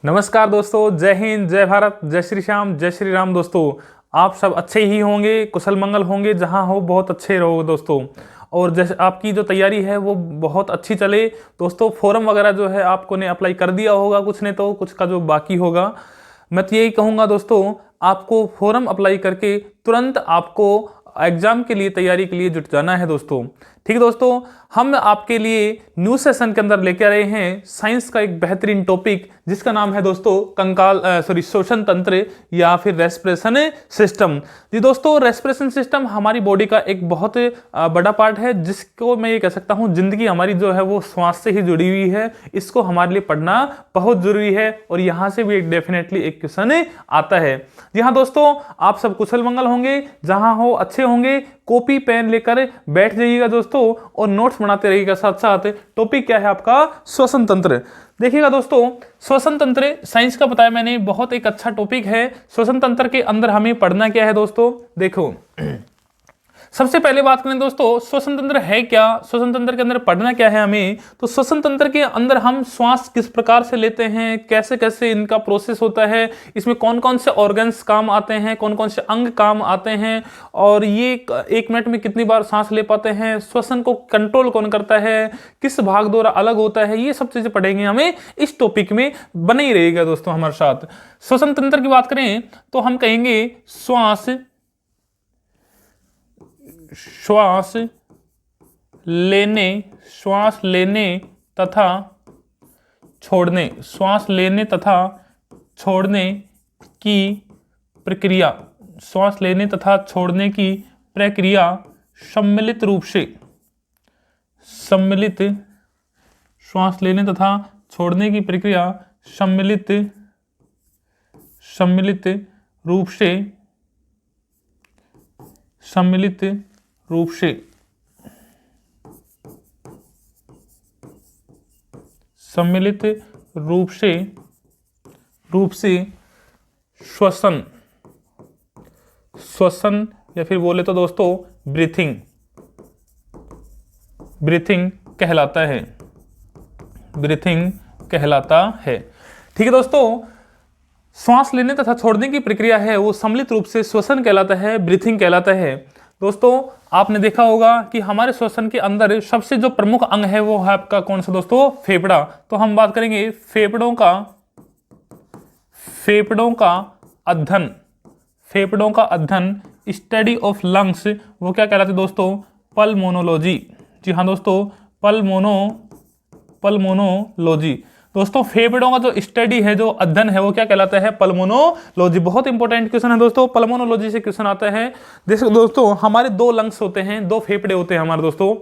नमस्कार दोस्तों, जय हिंद, जय भारत, जय श्री श्याम, जय श्री राम। दोस्तों आप सब अच्छे ही होंगे, कुशल मंगल होंगे, जहां हो बहुत अच्छे रहो दोस्तों। और जैसे आपकी जो तैयारी है वो बहुत अच्छी चले दोस्तों। फॉर्म वगैरह जो है आपको ने अप्लाई कर दिया होगा, कुछ ने तो कुछ का जो बाकी होगा। मैं तो यही कहूँगा दोस्तों, आपको फॉर्म अप्लाई करके तुरंत आपको एग्जाम के लिए तैयारी के लिए जुट जाना है दोस्तों। ठीक है दोस्तों, हम आपके लिए न्यू सेशन के अंदर लेके आ रहे हैं साइंस का एक बेहतरीन टॉपिक, जिसका नाम है दोस्तों श्वसन तंत्र या फिर रेस्पिरेशन सिस्टम। जी दोस्तों, रेस्पिरेशन सिस्टम हमारी बॉडी का एक बहुत बड़ा पार्ट है, जिसको मैं ये कह सकता हूँ जिंदगी हमारी जो है वो श्वास से ही जुड़ी हुई है। इसको हमारे लिए पढ़ना बहुत जरूरी है और यहाँ से भी एक डेफिनेटली एक क्वेश्चन आता है। जी हाँ दोस्तों, आप सब कुशल मंगल होंगे, जहां हो अच्छे होंगे। कॉपी पेन लेकर बैठ जाइएगा दोस्तों और नोट्स बनाते रहिएगा साथ साथ। टॉपिक क्या है आपका? श्वसन तंत्र। देखिएगा दोस्तों, श्वसन तंत्र साइंस का बताया मैंने, बहुत एक अच्छा टॉपिक है। श्वसन तंत्र के अंदर हमें पढ़ना क्या है दोस्तों? देखो, सबसे पहले बात करें दोस्तों, श्वसन तंत्र है क्या, श्वसन तंत्र के अंदर पढ़ना क्या है हमें। तो श्वसन तंत्र के अंदर हम श्वास किस प्रकार से लेते हैं, कैसे कैसे इनका प्रोसेस होता है, इसमें कौन कौन से ऑर्गन्स काम आते हैं, कौन कौन से अंग काम आते हैं, और ये एक मिनट में कितनी बार सांस ले पाते हैं, श्वसन को कंट्रोल कौन करता है, किस भाग द्वारा अलग होता है, ये सब चीजें पढ़ेंगे हमें इस टॉपिक में। बने ही रहेगा दोस्तों हमारे साथ। श्वसन तंत्र की बात करें तो हम कहेंगे श्वास लेने तथा छोड़ने, श्वास लेने तथा छोड़ने की प्रक्रिया, श्वास लेने तथा छोड़ने की प्रक्रिया सम्मिलित रूप से, श्वास लेने तथा छोड़ने की प्रक्रिया सम्मिलित रूप से श्वसन या फिर बोले तो दोस्तों ब्रीथिंग कहलाता है। ठीक है दोस्तों, श्वास लेने तथा छोड़ने की प्रक्रिया है वो सम्मिलित रूप से श्वसन कहलाता है, ब्रीथिंग कहलाता है। दोस्तों आपने देखा होगा कि हमारे श्वसन के अंदर सबसे जो प्रमुख अंग है वो है आपका कौन सा दोस्तों? फेफड़ा। तो हम बात करेंगे फेफड़ों का अध्ययन, स्टडी ऑफ लंग्स, वो क्या कहलाते हैं दोस्तों? पल्मोनोलॉजी। जी हाँ दोस्तों, पल्मोनोलॉजी। दोस्तों फेफड़ों का जो स्टडी है, जो अध्ययन है, वो क्या कहलाता है? पल्मोनोलॉजी। बहुत इंपॉर्टेंट क्वेश्चन है दोस्तों, पल्मोनोलॉजी से क्वेश्चन आता है। जैसे दोस्तों हमारे दो लंग्स होते हैं, दो फेफड़े होते हैं हमारे दोस्तों।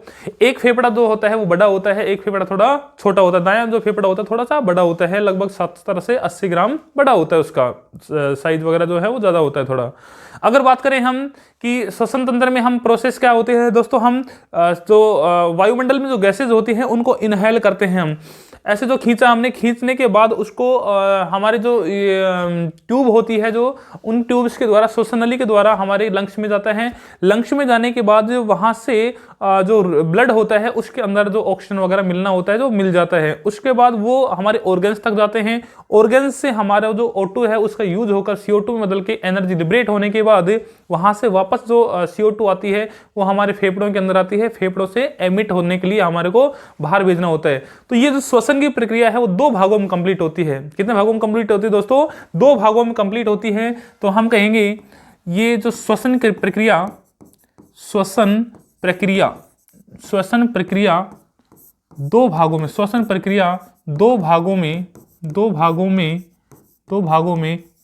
एक फेफड़ा जो होता है वो बड़ा होता है, एक फेफड़ा थोड़ा छोटा होता है। दायां जो फेफड़ा होता है थोड़ा सा बड़ा होता है, लगभग 70 से 80 ग्राम बड़ा होता है, उसका साइज वगैरह जो है वो ज्यादा होता है थोड़ा। अगर बात करें हम कि श्वसन तंत्र में हम प्रोसेस क्या होते हैं दोस्तों, हम जो वायुमंडल में जो गैसेज होती हैं उनको इनहेल करते हैं हम। ऐसे जो हमने खींचने के बाद उसको हमारे जो ट्यूब होती है, जो उन ट्यूब्स के द्वारा, श्वसन नली के द्वारा हमारे लंग्स में जाता है। लंग्स में जाने के बाद वहां से जो ब्लड होता है उसके अंदर जो ऑक्सीजन वगैरह मिलना होता है जो मिल जाता है। उसके बाद वो हमारे ऑर्गन्स तक जाते हैं। ऑर्गन्स से हमारा जो O2 है उसका यूज होकर CO2 में बदल के एनर्जी लिबरेट होने के बाद वहां से वापस जो CO2 आती है वो हमारे फेफड़ों के अंदर आती है। फेफड़ों से एमिट होने के लिए हमारे को बाहर भेजना होता है। तो ये जो श्वसन की प्रक्रिया है वो दो भागों में कंप्लीट होती है। कितने भागों में कंप्लीट होती है दोस्तों? दो भागों में कंप्लीट होती है। तो हम कहेंगे ये जो श्वसन प्रक्रिया दो भागों में, श्वसन प्रक्रिया दो भागों में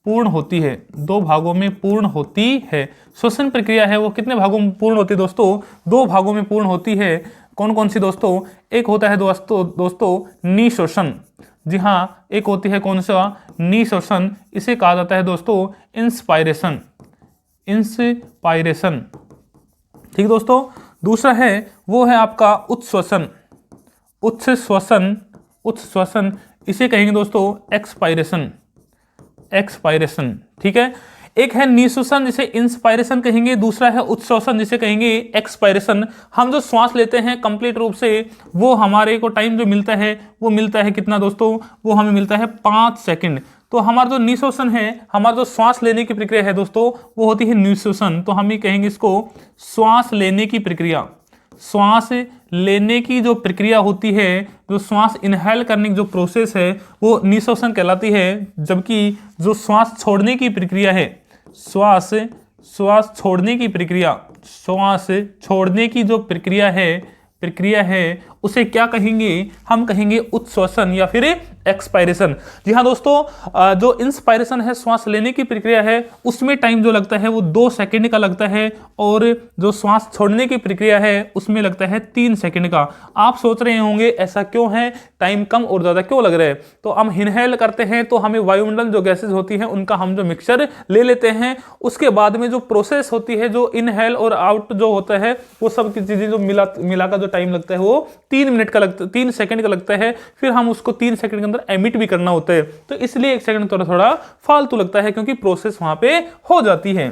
पूर्ण होती है, दो भागों में पूर्ण होती है। श्वसन प्रक्रिया है वो कितने भागों में पूर्ण होती है दोस्तों? दो भागों में पूर्ण होती है। कौन कौन सी दोस्तों? एक होता है दोस्तों निश्वसन। जी हाँ, एक होती है कौन सा? निश्वसन। इसे कहा जाता है दोस्तों इंस्पायरेशन। ठीक दोस्तों, दूसरा है वो है आपका उत्श्वसन। इसे कहेंगे दोस्तों एक्सपायरेशन। ठीक है, एक है निःश्वसन जिसे इंस्पायरेशन कहेंगे, दूसरा है उत्श्वसन जिसे कहेंगे एक्सपायरेशन। हम जो श्वास लेते हैं कंप्लीट रूप से वो हमारे को टाइम जो मिलता है वो मिलता है कितना दोस्तों, वो हमें मिलता है 5 सेकंड। तो हमारा जो निःश्वसन है, हमारा जो श्वास लेने की प्रक्रिया है दोस्तों वो होती है निःश्वसन। तो हम ये कहेंगे इसको श्वास लेने की प्रक्रिया। श्वास लेने की जो प्रक्रिया होती है, जो श्वास इनहेल करने की जो प्रोसेस है वो निःश्वसन कहलाती है, जबकि जो श्वास छोड़ने की प्रक्रिया है, श्वास छोड़ने की प्रक्रिया, श्वास छोड़ने की जो प्रक्रिया है उसे क्या कहेंगे, हम कहेंगे उत्श्वसन या फिर एक्सपायरेशन। जी हाँ दोस्तों, जो इंस्पायरेशन है श्वास लेने की प्रक्रिया है उसमें टाइम जो लगता है वो 2 सेकंड का लगता है, और जो श्वास छोड़ने की प्रक्रिया है उसमें लगता है 3 सेकंड का। आप सोच रहे होंगे ऐसा क्यों है, टाइम कम और ज़्यादा क्यों लग रहा है। तो हम इनहेल करते हैं तो हमें वायुमंडल जो गैसेज होती हैं उनका हम जो मिक्सचर ले लेते हैं, उसके बाद में जो प्रोसेस होती है, जो इनहेल और आउट जो होता है वो सब की चीज़ें जो मिला का जो टाइम लगता है वो 3 मिनट का लगता है, 3 सेकंड का लगता है। फिर हम उसको 3 सेकंड के अंदर एमिट भी करना होता है, तो इसलिए 1 सेकंड थोड़ा थोड़ा फालतू लगता है क्योंकि प्रोसेस वहां पे हो जाती है।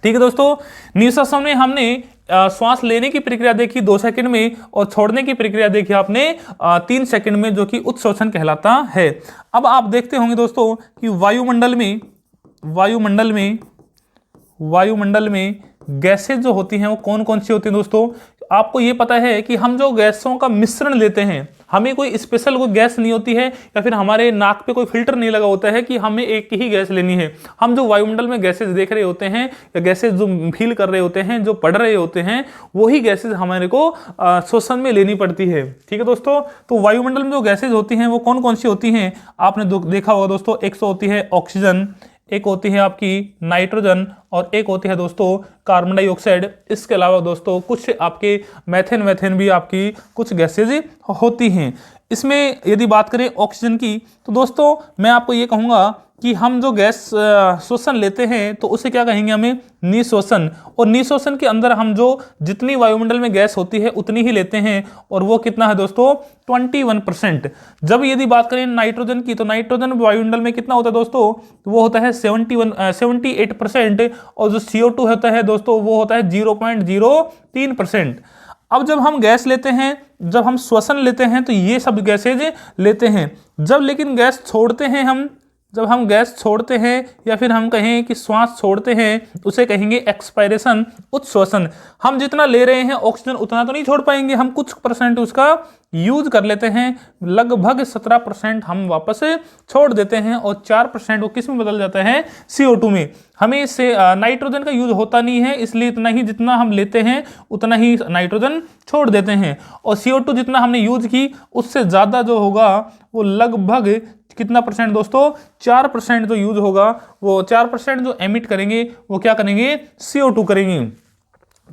ठीक है दोस्तों, निःश्वासन में हमने श्वास लेने की प्रक्रिया देखी 2 सेकंड में, और छोड़ने की प्रक्रिया देखी आपने 3 सेकंड में, जो कि उत्श्वसन कहलाता है। अब आप देखते होंगे दोस्तों कि वायुमंडल में गैसेज जो होती हैं वो कौन कौन सी होती हैं दोस्तों। आपको ये पता है कि हम जो गैसों का मिश्रण लेते हैं, हमें कोई स्पेशल कोई गैस नहीं होती है, या फिर हमारे नाक पे कोई फिल्टर नहीं लगा होता है कि हमें एक ही गैस लेनी है। हम जो वायुमंडल में गैसेज देख रहे होते हैं या गैसेज जो फील कर रहे होते हैं, जो पढ़ रहे होते हैं, वही गैसेज हमारे को श्वसन में लेनी पड़ती है। ठीक है दोस्तों, तो वायुमंडल में जो गैसेज होती हैं वो कौन कौन सी होती हैं आपने देखा होगा दोस्तों। एक तो होती है ऑक्सीजन, एक होती है आपकी नाइट्रोजन, और एक होती है दोस्तों कार्बन डाइऑक्साइड। इसके अलावा दोस्तों कुछ आपके मैथेन भी आपकी कुछ गैसेज होती हैं। इसमें यदि बात करें ऑक्सीजन की, तो दोस्तों मैं आपको ये कहूँगा कि हम जो गैस श्वसन लेते हैं तो उसे क्या कहेंगे, हमें निःश्वसन। और निःश्वसन के अंदर हम जो जितनी वायुमंडल में गैस होती है उतनी ही लेते हैं, और वो कितना है दोस्तों 21%। जब यदि बात करें नाइट्रोजन की, तो नाइट्रोजन वायुमंडल में कितना होता है दोस्तों, वो होता है 78%, और जो CO2 होता है दोस्तों वो होता है 0.03%। अब जब हम गैस लेते हैं, जब हम श्वसन लेते हैं तो ये सब गैसेज लेते हैं। जब लेकिन गैस छोड़ते हैं जब हम गैस छोड़ते हैं या फिर हम कहें कि श्वास छोड़ते हैं, उसे कहेंगे एक्सपायरेशन, उत्श्वसन। हम जितना ले रहे हैं ऑक्सीजन उतना तो नहीं छोड़ पाएंगे, हम कुछ परसेंट उसका यूज कर लेते हैं, लगभग 17% हम वापस छोड़ देते हैं, और 4% वो किस में बदल जाता है, CO2 में। हमें इससे नाइट्रोजन का यूज होता नहीं है, इसलिए इतना ही जितना हम लेते हैं उतना ही नाइट्रोजन छोड़ देते हैं, और CO2 जितना हमने यूज की उससे ज़्यादा जो होगा वो लगभग कितना परसेंट दोस्तों, 4% जो यूज होगा, वो 4% जो एमिट करेंगे वो क्या करेंगे, CO2 करेंगे।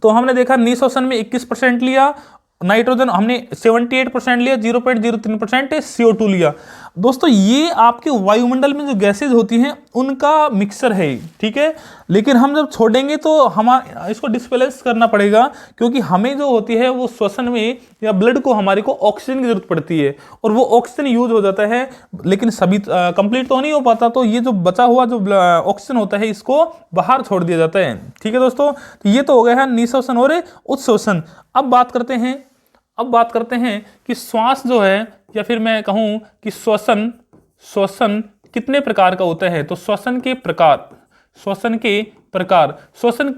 तो हमने देखा निःश्वसन में 21% लिया, नाइट्रोजन हमने 78% लिया, 0.03% CO2 लिया। दोस्तों ये आपके वायुमंडल में जो गैसेज होती हैं उनका मिक्सचर है, ठीक है। लेकिन हम जब छोड़ेंगे तो हम इसको डिस्बैलेंस करना पड़ेगा, क्योंकि हमें जो होती है वो श्वसन में या ब्लड को हमारे को ऑक्सीजन की जरूरत पड़ती है, और वो ऑक्सीजन यूज हो जाता है, लेकिन सभी कंप्लीट तो नहीं हो पाता। तो ये जो बचा हुआ जो ऑक्सीजन होता है इसको बाहर छोड़ दिया जाता है। ठीक है दोस्तों, तो ये तो हो गया है निःश्वसन और उत्श्वसन। अब बात करते हैं कि श्वास जो है, या फिर मैं कहूं कि श्वसन कितने प्रकार का होता है। तो श्वसन के प्रकार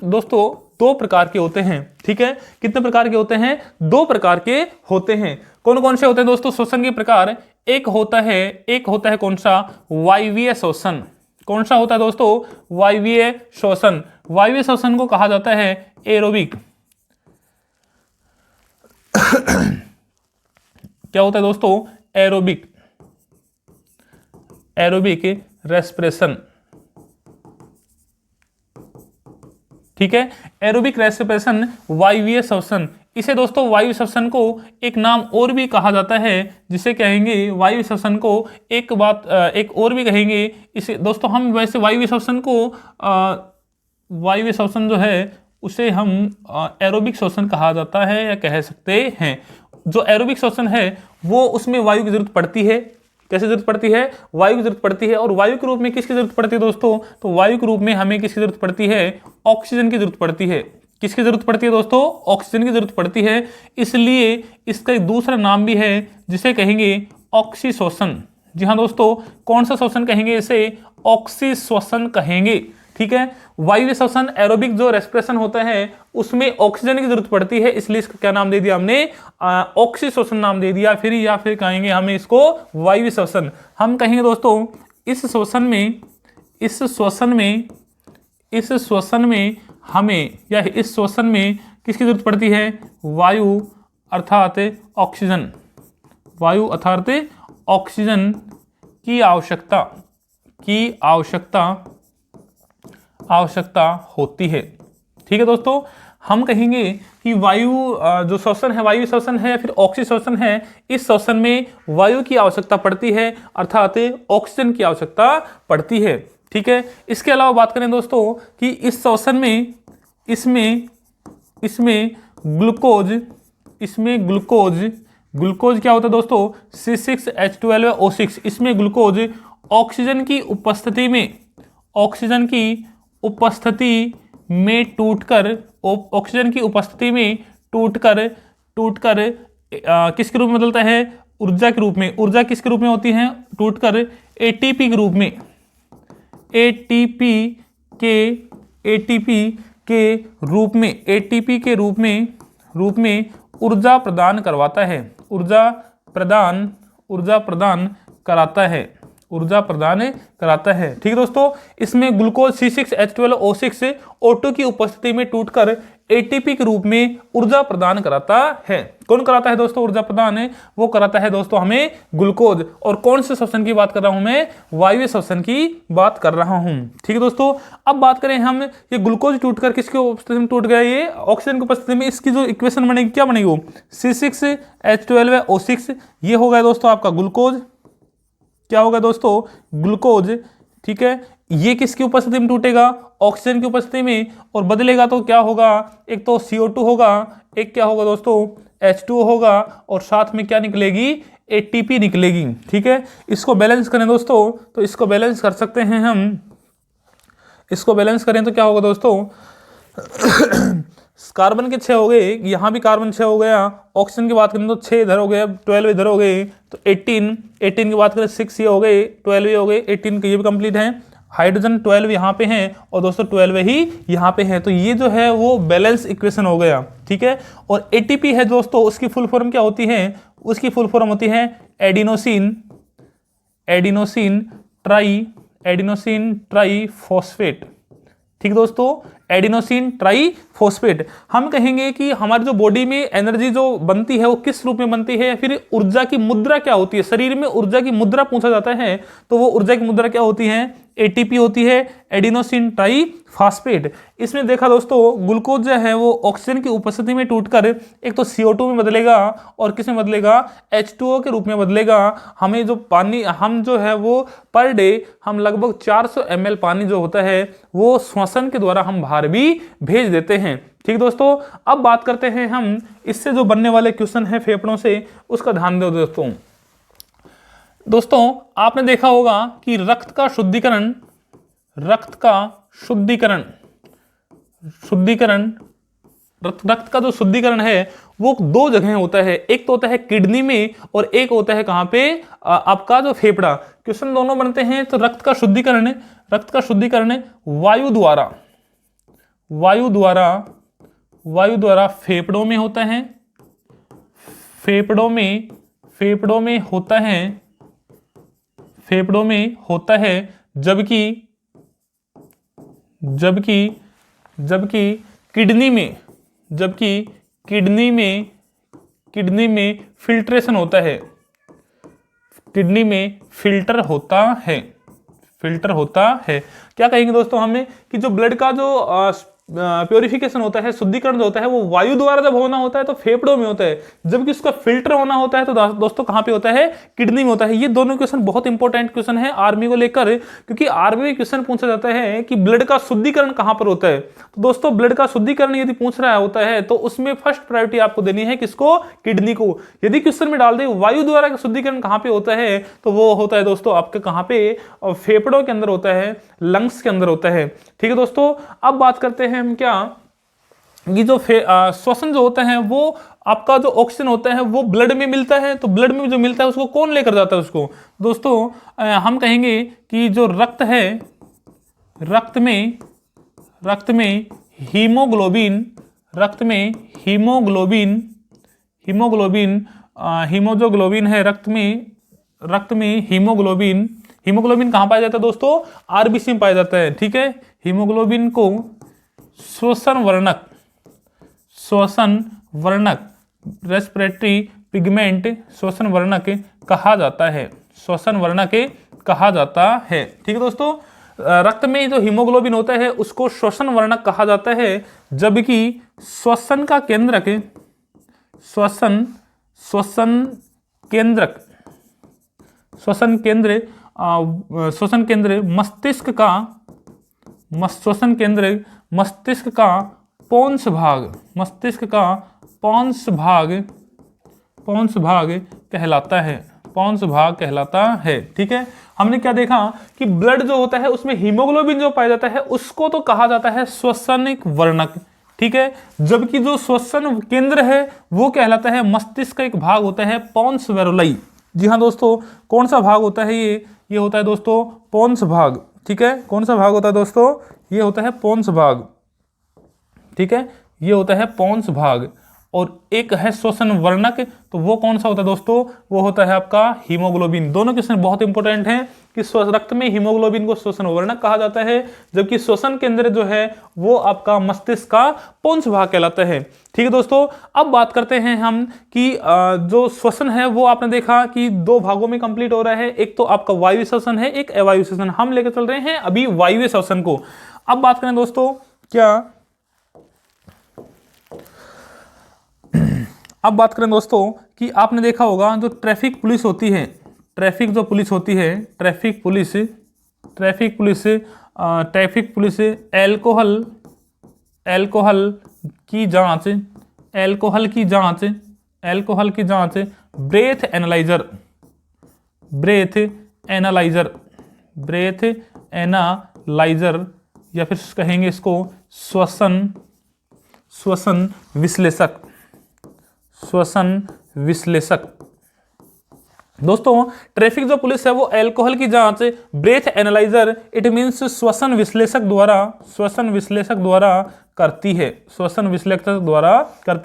दोस्तों 2 प्रकार के होते हैं। ठीक है, कितने प्रकार के होते हैं, 2 प्रकार के होते हैं। कौन कौन से होते हैं दोस्तों श्वसन के प्रकार। एक होता है कौन सा, वायवीय श्वसन। कौन सा होता है दोस्तों, वायवीय श्वसन। वायवीय श्वसन को कहा जाता है एरोबिक। क्या होता है दोस्तों, एरोबिक रेस्पिरेशन। ठीक है, एरोबिक रेस्पिरेशन वायवीय श्वसन। इसे दोस्तों वायु श्वसन को एक नाम और भी कहा जाता है, जिसे कहेंगे वायु श्वसन को एक और भी कहेंगे इसे दोस्तों हम वैसे वायु श्वसन जो है उसे हम एरोबिक श्वसन कहा जाता है या कह सकते हैं। जो एरोबिक श्वसन है वो उसमें वायु की जरूरत पड़ती है, कैसे जरूरत पड़ती है, वायु की जरूरत पड़ती है। और वायु के रूप में किसकी जरूरत पड़ती है दोस्तों, तो वायु के रूप में हमें किसकी जरूरत पड़ती है, ऑक्सीजन की जरूरत पड़ती है। किसकी जरूरत पड़ती है दोस्तों, ऑक्सीजन की जरूरत पड़ती है। इसलिए इसका एक दूसरा नाम भी है जिसे कहेंगे ऑक्सीश्वसन। जी हाँ दोस्तों, कौन सा श्वसन कहेंगे, इसे ऑक्सीश्वसन कहेंगे। ठीक है, वायु श्वसन एरोबिक जो रेस्पिरेशन होता है उसमें ऑक्सीजन की जरूरत पड़ती है, इसलिए इसका क्या नाम दे दिया हमने, ऑक्सीश्वसन नाम दे दिया। फिर या फिर कहेंगे हमें इसको वायु श्वसन। हम कहेंगे दोस्तों इस श्वसन में हमें या इस श्वसन में किसकी जरूरत पड़ती है, वायु अर्थात ऑक्सीजन, वायु अर्थात ऑक्सीजन की आवश्यकता होती है। ठीक है दोस्तों, हम कहेंगे कि वायु जो श्वसन है, वायु श्वसन है फिर ऑक्सीजन श्वसन है, इस श्वसन में वायु की आवश्यकता पड़ती है अर्थात ऑक्सीजन की आवश्यकता पड़ती है। ठीक है, इसके अलावा बात करें दोस्तों कि इस श्वसन में इसमें ग्लूकोज क्या होता है दोस्तों, C6H12O6। इसमें ग्लूकोज ऑक्सीजन की उपस्थिति में टूटकर किसके रूप में बदलता है, ऊर्जा के रूप में। ऊर्जा किसके रूप में होती है, टूटकर एटीपी के रूप में ऊर्जा प्रदान करवाता है, ऊर्जा प्रदान कराता है। ठीक है दोस्तों, इसमें ग्लूकोज C6H12O6 O2 की उपस्थिति में टूटकर एटीपी के रूप में ऊर्जा प्रदान कराता है। कौन कराता है दोस्तों ऊर्जा प्रदान है, वो कराता है दोस्तों हमें ग्लूकोज। और कौन से श्वसन की बात कर रहा हूं मैं, वायु श्वसन की बात कर रहा हूं। ठीक है दोस्तों, अब बात करें हम, ये ग्लूकोज टूटकर किसकी उपस्थिति में टूट गया, ये ऑक्सीजन की उपस्थिति में। इसकी जो इक्वेशन बनेगी क्या बनेगी, C6H12O6, ये हो गया दोस्तों आपका ग्लूकोज। क्या होगा दोस्तों, ग्लूकोज। ठीक है, ये किसकी उपस्थिति में टूटेगा, ऑक्सीजन की उपस्थिति में, और बदलेगा तो क्या होगा, एक तो CO2 होगा, एक क्या होगा दोस्तों H2O होगा, और साथ में क्या निकलेगी, ATP निकलेगी। ठीक है, इसको बैलेंस करें दोस्तों, तो इसको बैलेंस कर सकते हैं हम। इसको बैलेंस करें तो क्या होगा दोस्तों, कार्बन के 6 हो गए, यहाँ भी कार्बन 6 हो गया। ऑक्सीजन की बात करें तो 6 इधर हो गए, 12 इधर हो गए, तो 18 की बात करें 6 ये हो गए, 12 ये हो गए, 18 के ये भी कंप्लीट है। हाइड्रोजन 12 यहाँ पे हैं और दोस्तों 12 ही यहाँ पे हैं, तो ये जो है वो बैलेंस इक्वेशन हो गया। ठीक है, और ATP है दोस्तों, उसकी फुल फॉर्म क्या होती है, उसकी फुल फॉर्म होती है एडिनोसिन ट्राईफॉस्फेट। ठीक दोस्तों, एडिनोसिन ट्राईफॉस्फेट। हम कहेंगे कि हमारी जो बॉडी में एनर्जी जो बनती है वो किस रूप में बनती है, फिर ऊर्जा की मुद्रा क्या होती है, शरीर में ऊर्जा की मुद्रा पूछा जाता है तो वो ऊर्जा की मुद्रा क्या होती है, ATP होती है, एडिनोसिन ट्राईफॉस्फेट। इसमें देखा दोस्तों ग्लूकोज जो है वो ऑक्सीजन की उपस्थिति में टूटकर एक तो CO2 में बदलेगा और किस में बदलेगा, H2O के रूप में बदलेगा। हमें जो पानी हम जो है वो पर डे हम लगभग 400 ml पानी जो होता है वो श्वसन के द्वारा हम बाहर भी भेज देते हैं। ठीक दोस्तों, अब बात करते हैं हम इससे जो बनने वाले क्वेश्चन है फेफड़ों से, उसका ध्यान दो दोस्तों आपने देखा होगा कि रक्त का जो शुद्धिकरण है वो 2 जगह होता है, एक तो होता है किडनी में और एक होता है कहां पे, आपका जो फेफड़ा। क्वेश्चन दोनों बनते हैं, तो रक्त का शुद्धिकरण वायु द्वारा फेफड़ों में होता है, जबकि किडनी में फिल्ट्रेशन होता है, किडनी में फिल्टर होता है। क्या कहेंगे दोस्तों हमें कि जो ब्लड का जो प्योरिफिकेशन होता है, शुद्धिकरण जो होता है वो वायु द्वारा जब होना होता है तो फेफड़ों में होता है, जबकि उसका फिल्टर होना होता है तो दोस्तों कहां पे होता है, किडनी में होता है। ये दोनों क्वेश्चन बहुत इंपॉर्टेंट क्वेश्चन है आर्मी को लेकर, क्योंकि आर्मी में क्वेश्चन पूछा जाता है कि ब्लड का शुद्धिकरण कहां पर होता है। तो दोस्तों ब्लड का शुद्धिकरण यदि पूछ रहा होता है तो उसमें फर्स्ट प्रायोरिटी आपको देनी है किसको, किडनी को। यदि क्वेश्चन में डाल दे वायु द्वारा शुद्धिकरण कहां पे होता है तो वो होता है दोस्तों आपके कहां पे, फेफड़ों के अंदर होता है, लंग्स के अंदर होता है। ठीक है दोस्तों, अब बात करते हैं हम क्या, ये जो श्वसन जो होता है वो आपका जो ऑक्सीजन होता है वो ब्लड में मिलता है, तो ब्लड में जो मिलता है उसको कौन लेकर जाता है उसको, दोस्तों हम कहेंगे कि जो रक्त है, रक्त में हीमोग्लोबिन, रक्त में हीमोग्लोबिन, हीमोग्लोबिन है रक्त में हीमोग्लोबिन, हीमोग्लोबिन कहां पाया जाता है दोस्तों, आरबीसी में पाया जाता है। ठीक है, हीमोग्लोबिन को श्वसन वर्णक रेस्पिरेटरी पिगमेंट श्वसन वर्णक कहा जाता है, श्वसन वर्णक कहा जाता है। ठीक है दोस्तों, रक्त में जो हीमोग्लोबिन होता है उसको श्वसन वर्णक कहा जाता है, जबकि श्वसन केंद्र मस्तिष्क का पौंस भाग कहलाता है। ठीक है, हमने क्या देखा कि ब्लड जो होता है उसमें हीमोग्लोबिन जो पाया जाता है उसको तो कहा जाता है श्वसनिक वर्णक। ठीक है, जबकि जो श्वसन केंद्र है वो कहलाता है, मस्तिष्क का एक भाग होता है पोन्स वेरुलाई। जी हाँ दोस्तों, कौन सा भाग होता है ये होता है दोस्तों पोन्स भाग। ठीक है, कौन सा भाग होता है दोस्तों, ये होता है पोन्स भाग। ठीक है, ये होता है पोन्स भाग, और एक है श्वसन वर्णक, तो वो कौन सा होता है दोस्तों, वो होता है आपका हीमोग्लोबिन। दोनों क्वेश्चन बहुत इंपॉर्टेंट हैं कि रक्त में हीमोग्लोबिन को श्वसन वर्णक कहा जाता है, जबकि श्वसन केंद्र जो है वो आपका मस्तिष्क का पोन्स भाग कहलाता है। ठीक है दोस्तों, अब बात करते हैं हम कि जो श्वसन है वो आपने देखा कि दो भागों में कंप्लीट हो रहा है, एक तो आपका वायु श्वसन है, एक अवायु श्वसन। हम लेकर चल रहे हैं अभी वायु श्वसन को। अब बात करें दोस्तों कि आपने देखा होगा जो ट्रैफिक पुलिस होती है, ट्रैफिक पुलिस अल्कोहल की जांच ब्रेथ एनालाइजर या फिर कहेंगे इसको श्वसन विश्लेषक। दोस्तों ट्रैफिक जो पुलिस है वो अल्कोहल की जांच ब्रेथ एनालाइजर इट मींस श्वसन विश्लेषक द्वारा करती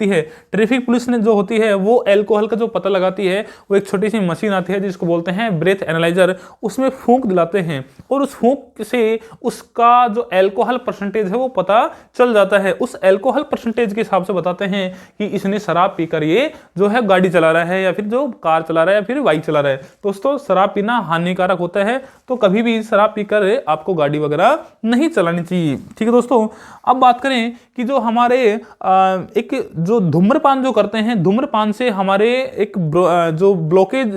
है, ट्रैफिक पुलिस ने जो होती है वो अल्कोहल का जो पता लगाती है, वो एक छोटी सी मशीन आती है जिसको बोलते हैं ब्रेथ एनालाइजर, उसमें फूंक दिलाते हैं और उस फूंक से उसका जो अल्कोहल परसेंटेज है वो पता चल जाता है। उस अल्कोहल परसेंटेज के हिसाब से बताते हैं कि इसने शराब पीकर ये जो है गाड़ी चला रहा है या फिर जो कार चला रहा है या फिर बाइक चला रहा है। दोस्तों शराब पीना हानिकारक होता है, तो कभी भी शराब पीकर आपको गाड़ी वगैरह नहीं चलानी चाहिए। ठीक है दोस्तों, अब बात करें कि जो हमारे एक जो धूम्रपान जो करते हैं, धूम्रपान से हमारे एक जो ब्लॉकेज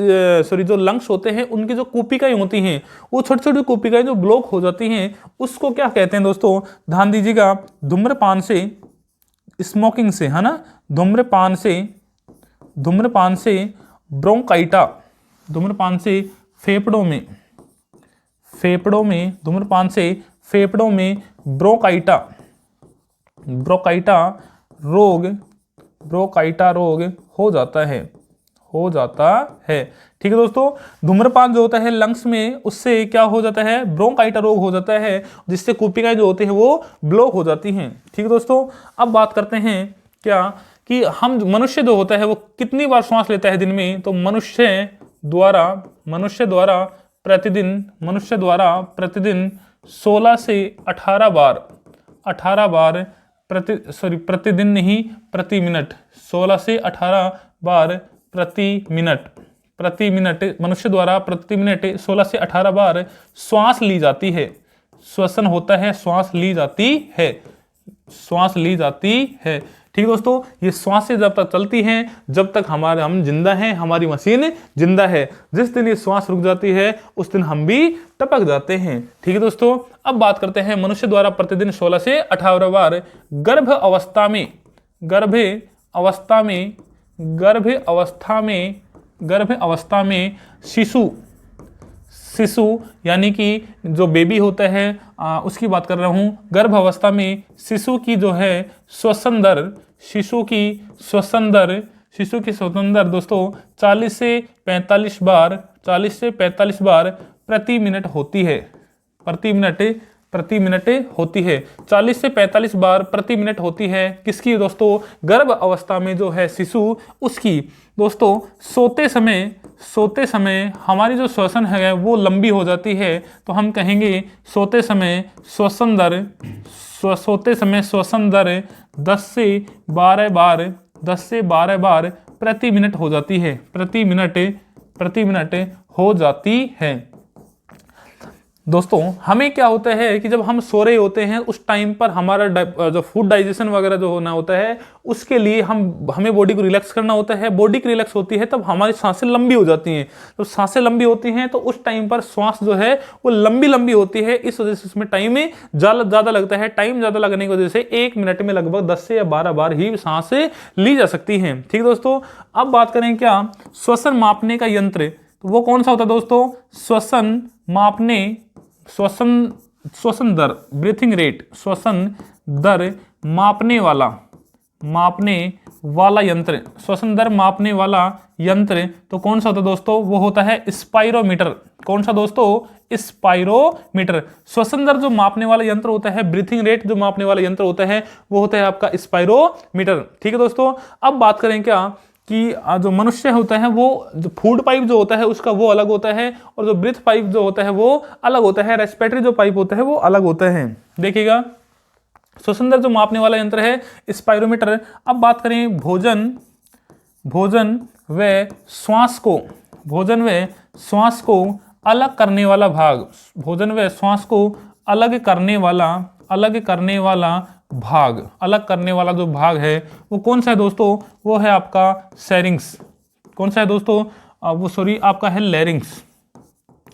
जो लंग्स होते हैं उनकी जो कूपिकाएं होती हैं, वो छोटी छोटी कूपिकाएं जो ब्लॉक हो जाती हैं उसको क्या कहते हैं दोस्तों, ध्यान दीजिएगा। धूम्रपान से, स्मोकिंग से, है ना, धूम्रपान से ब्रोंकाइटा, धूम्रपान से फेफड़ों में ब्रोंकाइटा रोग हो जाता है। ठीक है दोस्तों, धूम्रपान जो होता है लंग्स में, उससे क्या हो जाता है, ब्रोंकाइटा रोग हो जाता है, जिससे कूपिकाएं जो होती हैं वो ब्लॉक हो जाती हैं। ठीक है दोस्तों, अब बात करते हैं क्या कि हम मनुष्य जो होता है वो कितनी बार श्वास लेता है दिन में, तो मनुष्य द्वारा प्रतिदिन 16 से 18 बार प्रतिदिन नहीं, प्रति मिनट, 16 से 18 बार प्रति मिनट मनुष्य द्वारा प्रति मिनट 16 से 18 बार श्वास ली जाती है, श्वसन होता है, श्वास ली जाती है। श्वास ली जाती है। ठीक दोस्तों, ये श्वासें जब तक चलती हैं, जब तक हम जिंदा हैं, हमारी मशीन जिंदा है। जिस दिन ये श्वास रुक जाती है उस दिन हम भी टपक जाते हैं। ठीक है दोस्तों, अब बात करते हैं मनुष्य द्वारा प्रतिदिन 16 से 18 बार गर्भ अवस्था में शिशु यानी कि जो बेबी होता है उसकी बात कर रहा हूं। गर्भ अवस्था में शिशु की जो है श्वसन दर दोस्तों 40 से 45 बार प्रति मिनट होती है। 40 से 45 बार प्रति मिनट होती है। किसकी दोस्तों? गर्भ अवस्था में जो है शिशु, उसकी। दोस्तों सोते समय हमारी जो श्वसन है वो लंबी हो जाती है, तो हम कहेंगे सोते समय श्वसन दर 10 से 12 बार प्रति मिनट हो जाती है। प्रति मिनट हो जाती है। दोस्तों हमें क्या होता है कि जब हम सो रहे होते हैं उस टाइम पर हमारा जो फूड डाइजेशन वगैरह जो होना होता है उसके लिए हमें बॉडी को रिलैक्स करना होता है। बॉडी की रिलैक्स होती है तब हमारी सांसें लंबी हो जाती हैं। तो सांसें लंबी होती हैं तो उस टाइम पर श्वास जो है वो लंबी होती है। इस वजह से उसमें टाइम ज़्यादा लगता है। टाइम ज़्यादा लगने की वजह से 1 मिनट में लगभग 10 से या 12 बार ही सांसें ली जा सकती हैं। ठीक दोस्तों, अब बात करें क्या श्वसन मापने का यंत्र, तो वो कौन सा होता है दोस्तों? श्वसन दर, ब्रीथिंग रेट, श्वसन दर मापने वाला यंत्र, श्वसन दर मापने वाला यंत्र तो कौन सा होता है दोस्तों? वो होता है स्पाइरोमीटर। कौन सा दोस्तों? स्पाइरोमीटर। श्वसन दर जो मापने वाला यंत्र होता है, ब्रीथिंग रेट जो मापने वाला यंत्र होता है वो होता है आपका स्पाइरोमीटर। ठीक है दोस्तों, अब बात करें क्या कि जो मनुष्य होता है वो जो फूड पाइप जो होता है उसका वो अलग होता है, और जो ब्रीथ पाइप जो होता है वो अलग होता है। रेस्पिरेटरी जो पाइप होता है वो अलग होता है। देखिएगा, श्वसन दर जो मापने वाला यंत्र है स्पाइरोमीटर। अब बात करें भोजन व श्वास को अलग करने वाला भाग, भोजन व श्वास को अलग करने वाला जो भाग है वो कौन सा है दोस्तों? वो है आपका सेरिंग्स। कौन सा है दोस्तों? आपका है लैरिंग्स।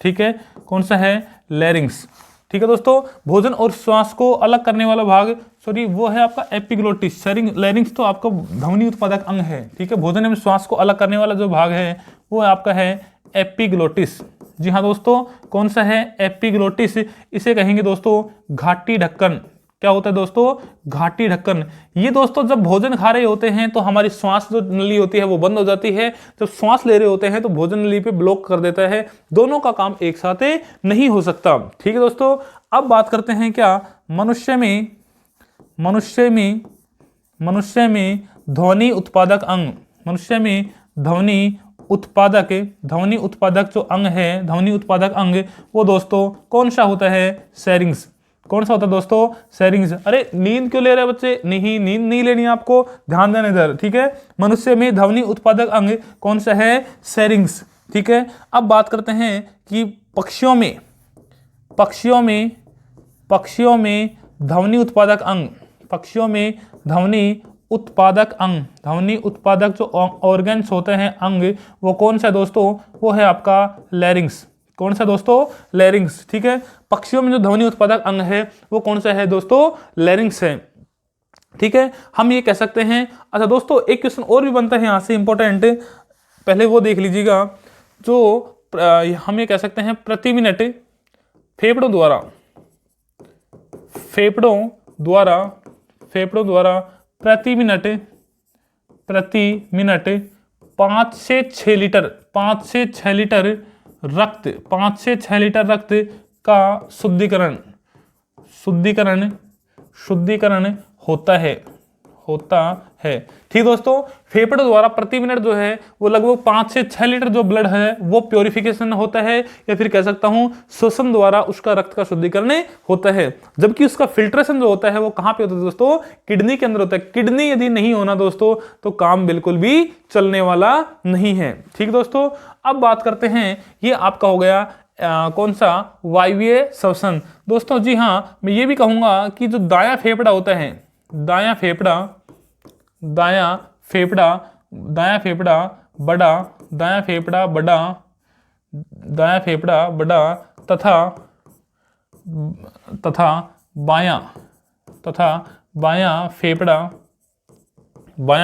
ठीक है, कौन सा है? लैरिंग्स। ठीक है दोस्तों, भोजन और श्वास को अलग करने वाला भाग वो है आपका एपिग्लोटिस। लैरिंग्स तो आपका ध्वनि उत्पादक अंग है। ठीक है, भोजन एवं श्वास को अलग करने वाला जो भाग है वो आपका है एपिग्लोटिस। जी हाँ दोस्तों, कौन सा है? एपिग्लोटिस। इसे कहेंगे दोस्तों घाटी ढक्कन। क्या होता है दोस्तों? घाटी ढक्कन। ये दोस्तों जब भोजन खा रहे होते हैं तो हमारी श्वास जो नली होती है वो बंद हो जाती है। जब श्वास ले रहे होते हैं तो भोजन नली पे ब्लॉक कर देता है। दोनों का काम एक साथ नहीं हो सकता। ठीक है दोस्तों, अब बात करते हैं क्या मनुष्य में ध्वनि उत्पादक अंग। मनुष्य में ध्वनि उत्पादक जो अंग है, ध्वनि उत्पादक अंग, वो दोस्तों कौन सा होता है? सेरिंग्स। कौन सा होता है दोस्तों? सेरिंग्स। अरे नींद क्यों ले रहे हैं बच्चे? नहीं, नींद नहीं लेनी है आपको, ध्यान देना इधर। ठीक है, मनुष्य में ध्वनि उत्पादक अंग कौन सा है? सेरिंग्स। ठीक है, अब बात करते हैं कि पक्षियों में ध्वनि उत्पादक अंग, ध्वनि उत्पादक जो ऑर्गन्स होते हैं अंग, वो कौन सा दोस्तों? वो है आपका लैरिंग्स। कौन सा दोस्तों? लैरिंग्स। ठीक है, पक्षियों में जो ध्वनि उत्पादक अंग है वो कौन सा है दोस्तों? लैरिंग्स है। ठीक है, हम ये कह सकते हैं। अच्छा दोस्तों, एक क्वेश्चन और भी बनता है यहाँ से इंपॉर्टेंट, पहले वो देख लीजिएगा। जो हम ये कह सकते हैं प्रति मिनट फेफड़ों द्वारा प्रति मिनट 5 से 6 लीटर रक्त का शुद्धिकरण होता है। ठीक दोस्तों, फेफड़ों द्वारा प्रति मिनट जो है वो लगभग 5 से 6 लीटर जो ब्लड है वो प्योरिफिकेशन होता है, या फिर कह सकता हूं श्वसन द्वारा उसका रक्त का शुद्धिकरण होता है। जबकि उसका फिल्ट्रेशन जो होता है वो कहां पे होता है दोस्तों? किडनी के अंदर होता है। किडनी यदि नहीं होना दोस्तों तो काम बिल्कुल भी चलने वाला नहीं है। ठीक दोस्तों, अब बात करते हैं, ये आपका हो गया कौन सा? वायवीय श्वसन। दोस्तों जी हाँ, मैं ये भी कहूंगा कि जो दायां फेफड़ा होता है, दायां फेफड़ा, दायां फेफड़ा, दायां फेफड़ा बड़ा, दायां फेफड़ा बड़ा, दायां फेफड़ा बड़ा तथा तथा बायां तथा बायां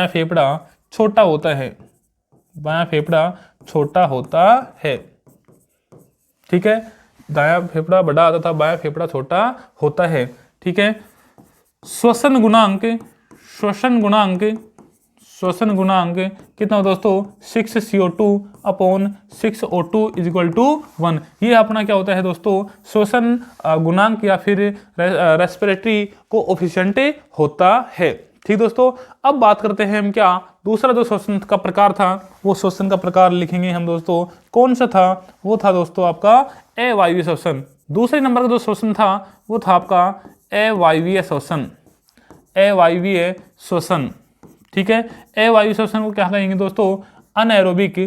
फेफड़ा छोटा होता है, बायां फेफड़ा छोटा होता है। ठीक है, दायां फेफड़ा बड़ा तथा बायां फेफड़ा छोटा होता है। ठीक है, श्वसन गुणांक, श्वसन गुणांक, श्वसन गुणांक कितना दोस्तों 6CO2 upon 6O2 is equal to 1। ये अपना क्या होता है दोस्तों श्वसन गुणांक या फिर रेस्पिरेटरी कोएफिशिएंट होता है। ठीक दोस्तों, अब बात करते हैं हम क्या दूसरा जो श्वसन का प्रकार था, वो श्वसन का प्रकार लिखेंगे हम दोस्तों। कौन सा था? वो था दोस्तों आपका अवायवीय श्वसन। दूसरे नंबर का जो श्वसन था वो था आपका अवायवीय श्वसन, अवायवीय श्वसन। ठीक है, अवायवीय श्वसन को क्या कहेंगे दोस्तों? Anaerobic,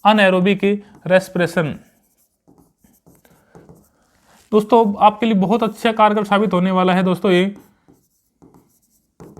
anaerobic respiration. दोस्तों आपके लिए बहुत अच्छा कारगर साबित होने वाला है दोस्तों ये।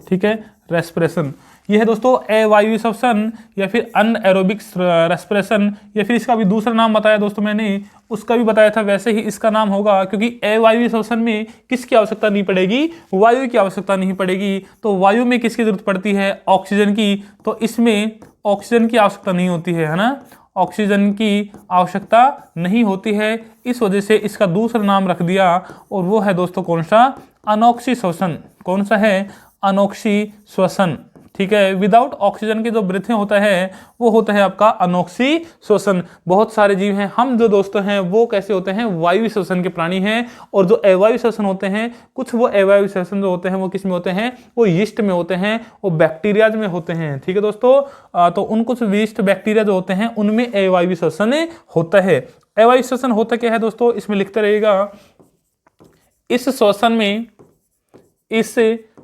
ठीक है, रेस्पिरेशन ये है दोस्तों अवायवीय श्वसन या फिर अनएरोबिक रेस्पिरेशन, या फिर इसका भी दूसरा नाम बताया दोस्तों मैंने, उसका भी बताया था, वैसे ही इसका नाम होगा, क्योंकि अवायवीय श्वसन में किसकी आवश्यकता नहीं पड़ेगी? वायु की आवश्यकता नहीं पड़ेगी। तो वायु में किसकी जरूरत पड़ती है? ऑक्सीजन की। तो इसमें ऑक्सीजन की आवश्यकता नहीं होती है ना, ऑक्सीजन की आवश्यकता नहीं होती है, इस वजह से इसका दूसरा नाम रख दिया, और वो है दोस्तों कौन सा? अनोक्सी श्वसन। कौन सा है? अनोक्सी श्वसन। ठीक है, विदाउट ऑक्सीजन के जो ब्रीथिंग होता है वो होता है आपका अनोक्सी श्वसन। बहुत सारे जीव हैं, हम जो दोस्तों हैं वो कैसे होते हैं? वायु श्वसन के प्राणी हैं। और जो अवायु श्वसन होते हैं, कुछ वो अवायु श्वसन जो होते हैं वो किस में होते हैं? वो यीस्ट में होते हैं, वो बैक्टीरियाज में होते हैं। ठीक है दोस्तों, तो उन कुछ यीस्ट बैक्टीरिया जो होते हैं उनमें अवायु श्वसन होता है। अवायु श्वसन होता क्या है दोस्तों? इसमें लिखते रहिएगा, इस श्वसन में, इस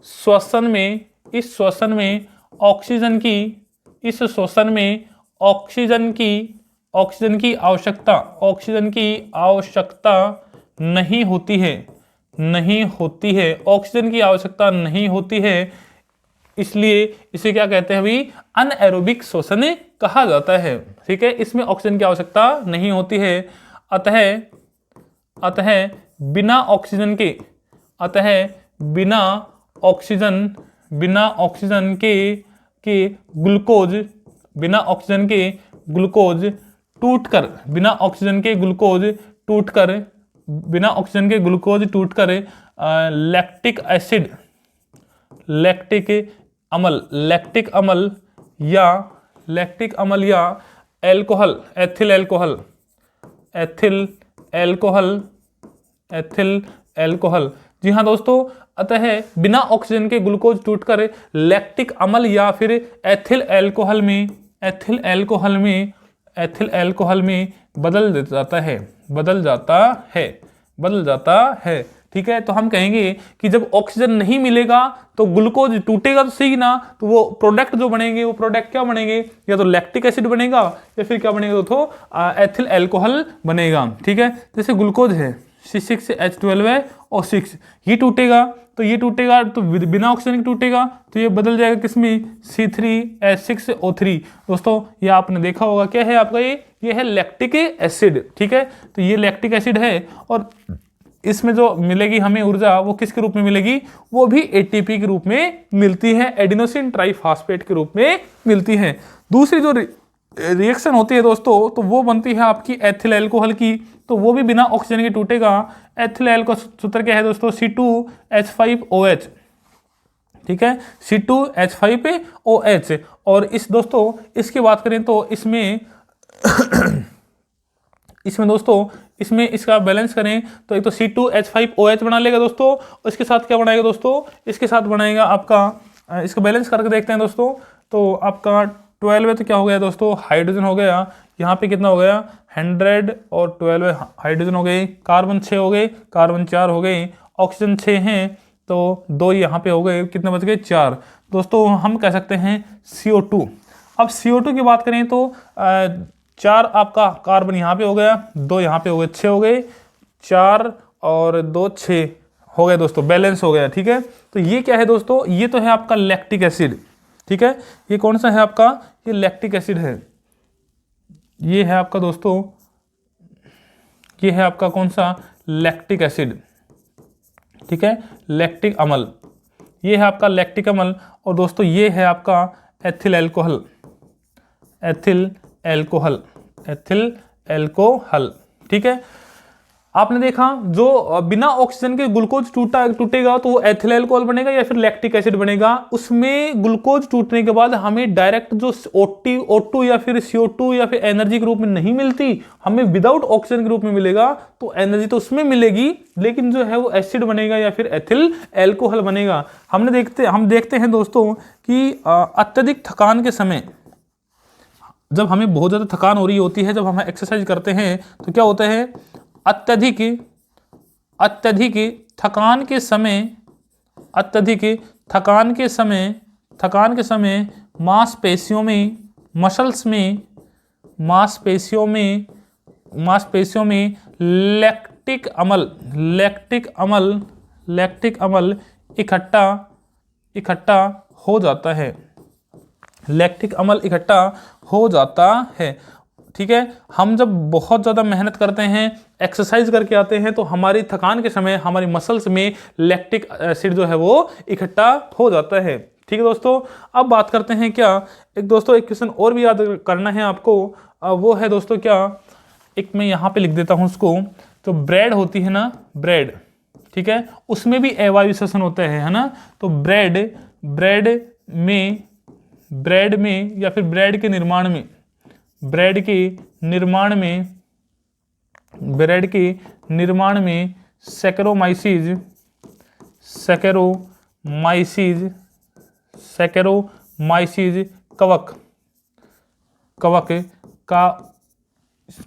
श्वसन में, इस श्वसन में ऑक्सीजन की, इस श्वसन में ऑक्सीजन की आवश्यकता, ऑक्सीजन की आवश्यकता नहीं होती है, नहीं होती है, ऑक्सीजन की आवश्यकता नहीं होती है, इसलिए इसे क्या कहते हैं अभी? अनएरोबिक श्वसन कहा जाता है। ठीक है, इसमें ऑक्सीजन की आवश्यकता नहीं होती है। अतः बिना ऑक्सीजन के, अतः बिना ऑक्सीजन के ग्लूकोज, बिना ऑक्सीजन के ग्लूकोज टूटकर, बिना ऑक्सीजन के ग्लूकोज टूटकर, बिना ऑक्सीजन के ग्लूकोज टूटकर लैक्टिक एसिड, लैक्टिक अम्ल, लैक्टिक अम्ल या alcohol, ethyl alcohol, ethyl alcohol, ethyl alcohol. जी हाँ दोस्तों, अतः बिना ऑक्सीजन के ग्लूकोज टूटकर लैक्टिक अम्ल या फिर एथिल एल्कोहल में, एथिल एल्कोहल में, एथिल एल्कोहल में बदल जाता है, बदल जाता है, बदल जाता है। ठीक है, तो हम कहेंगे कि जब ऑक्सीजन नहीं मिलेगा तो ग्लूकोज टूटेगा तो सही ना, तो वो प्रोडक्ट जो बनेंगे वो प्रोडक्ट क्या बनेंगे? या तो लैक्टिक एसिड बनेगा या फिर क्या बनेगा दोस्तों? एथिल एल्कोहल बनेगा। ठीक है, जैसे ग्लूकोज है C6H12 है और 6, ये टूटेगा तो ये टूटेगा, तो बिना ऑक्सीजन के टूटेगा तो ये बदल जाएगा किसमें? C3H6O3। दोस्तों ये आपने देखा होगा, क्या है आपका? ये है लैक्टिक एसिड। ठीक है, तो ये लैक्टिक एसिड है और इसमें जो मिलेगी हमें ऊर्जा वो किसके रूप में मिलेगी? वो भी ATP के रूप में मिलती है, एडिनोसिन ट्राइफॉस्फेट के रूप में मिलती है। दूसरी जो रिएक्शन होती है दोस्तों, तो वो बनती है आपकी एथिल एल्कोहल की, तो वो भी बिना ऑक्सीजन के टूटेगा। एथिल एल्कोहल सूत्र क्या है दोस्तों? C2H5OH। ठीक है, C2H5OH। और इस दोस्तों इसकी बात करें तो इसमें इसमें दोस्तों, इसमें इसका बैलेंस करें तो एक तो C2H5OH बना लेगा दोस्तों, और इसके साथ क्या बनाएगा दोस्तों? इसके साथ बनाएगा आपका, इसका बैलेंस करके देखते हैं दोस्तों, तो आपका 12 है तो क्या हो गया दोस्तों? हाइड्रोजन हो गया। यहाँ पे कितना हो गया? 100 और 12 हाइड्रोजन हो गए, कार्बन 6 हो गए, कार्बन 4 हो गए, ऑक्सीजन 6 हैं तो 2 यहाँ पे हो गए, कितने बच गए? 4। दोस्तों हम कह सकते हैं CO2। अब CO2 की बात करें तो 4 आपका कार्बन यहाँ पे हो गया, 2 यहाँ पे हो गए, 6 हो गए, 4 और 2 6 हो गया दोस्तों, बैलेंस हो गया। ठीक है, तो ये क्या है दोस्तों, ये तो है आपका लैक्टिक एसिड। ठीक है, ये कौन सा है आपका, ये लैक्टिक एसिड है। ये है आपका दोस्तों, ये है आपका कौन सा, लैक्टिक एसिड। ठीक है, लैक्टिक अम्ल, ये है आपका लैक्टिक अम्ल। और दोस्तों ये है आपका ethyl alcohol, ethyl alcohol, ethyl alcohol. ठीक है, आपने देखा जो बिना ऑक्सीजन के ग्लूकोज टूटेगा तो वो एथिल अल्कोहल बनेगा या फिर लैक्टिक एसिड बनेगा। उसमें ग्लूकोज टूटने के बाद हमें डायरेक्ट जो O2 या फिर CO2 या फिर एनर्जी के रूप में नहीं मिलती, हमें विदाउट ऑक्सीजन के रूप में मिलेगा। तो एनर्जी तो उसमें मिलेगी, लेकिन जो है वो एसिड बनेगा या फिर एथिल अल्कोहल बनेगा। हम देखते हैं दोस्तों कि अत्यधिक थकान के समय, जब हमें बहुत ज़्यादा थकान हो रही होती है, जब हम एक्सरसाइज करते हैं तो क्या होता है, अत्यधिक थकान के समय, अत्यधिक थकान के समय मांसपेशियों में, मसल्स में, मांसपेशियों में लैक्टिक अम्ल इकट्ठा हो जाता है, लैक्टिक अम्ल इकट्ठा हो जाता है। ठीक है, हम जब बहुत ज़्यादा मेहनत करते हैं, एक्सरसाइज करके आते हैं, तो हमारी थकान के समय हमारी मसल्स में लैक्टिक एसिड जो है वो इकट्ठा हो जाता है। ठीक है दोस्तों, अब बात करते हैं क्या, एक क्वेश्चन और भी याद करना है आपको। वो है दोस्तों क्या, एक मैं यहाँ पे लिख देता हूँ उसको। तो ब्रेड होती है ना, ब्रेड, ठीक है, उसमें भी अवायवीय श्वसन होता है ना। तो ब्रेड में या फिर ब्रेड के निर्माण में सैकरोमाइसीज कवक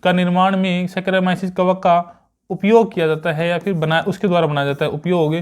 का निर्माण में सैकरोमाइसीज कवक का उपयोग किया जाता है, या फिर उसके द्वारा बनाया जाता है, उपयोग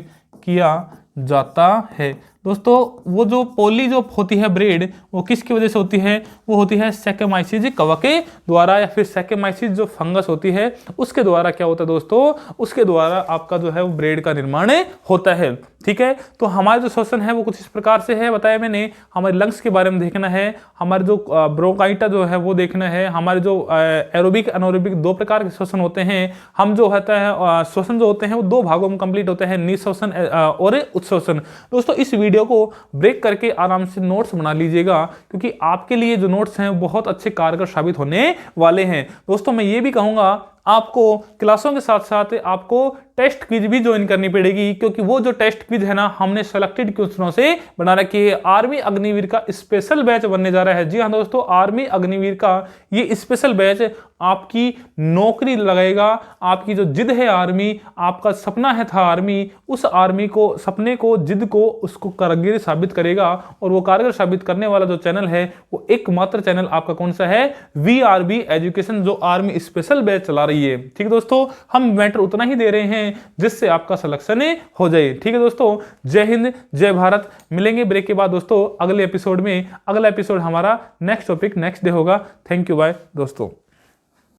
किया जाता है। दोस्तों वो जो पॉली जो होती है ब्रेड, वो किसकी वजह से होती है, वो होती है सैकेमाइसीज कवक के द्वारा, या फिर सैकेमाइसीज जो फंगस होती है उसके द्वारा क्या होता है दोस्तों, उसके द्वारा आपका जो है वो ब्रेड का निर्माण होता है। ठीक है, तो हमारा जो श्वसन है वो कुछ इस प्रकार से है, बताया मैंने। हमारे लंग्स के बारे में देखना है, हमारे जो ब्रोंकाइटा जो है वो देखना है, हमारे जो एरोबिक अनोरोबिक दो प्रकार के श्वसन होते हैं। हम जो होता है श्वसन जो होते हैं वो दो भागों में कंप्लीट होते हैं, निःश्वसन और उत्श्वसन। दोस्तों इस वीडियो को ब्रेक करके आराम से नोट्स बना लीजिएगा, क्योंकि आपके लिए जो नोट्स हैं बहुत अच्छे कारगर साबित होने वाले हैं। दोस्तों मैं ये भी कहूंगा, आपको क्लासों के साथ साथ आपको टेस्ट क्विज भी ज्वाइन करनी पड़ेगी, क्योंकि वो जो टेस्ट क्विज है ना, हमने सेलेक्टेड क्वेश्चनों से बना रखी है। आर्मी अग्निवीर का स्पेशल बैच बनने जा रहा है। जी हाँ दोस्तों, आर्मी अग्निवीर का ये स्पेशल बैच आपकी नौकरी लगाएगा। आपकी जो जिद है आर्मी, आपका सपना है था आर्मी, उस आर्मी को, सपने को, जिद को, उसको कारगर साबित करेगा। और वो कारगर साबित करने वाला जो चैनल है वो एकमात्र चैनल आपका कौन सा है, VRB एजुकेशन, जो आर्मी स्पेशल बैच चला रही है। ठीक है दोस्तों, हम मैटर उतना ही दे रहे हैं जिससे आपका सिलेक्शन हो जाए। ठीक है दोस्तों, जय हिंद, जय भारत। मिलेंगे ब्रेक के बाद दोस्तों अगले एपिसोड में। अगला एपिसोड हमारा नेक्स्ट टॉपिक नेक्स्ट डे होगा। थैंक यू, बाय दोस्तों।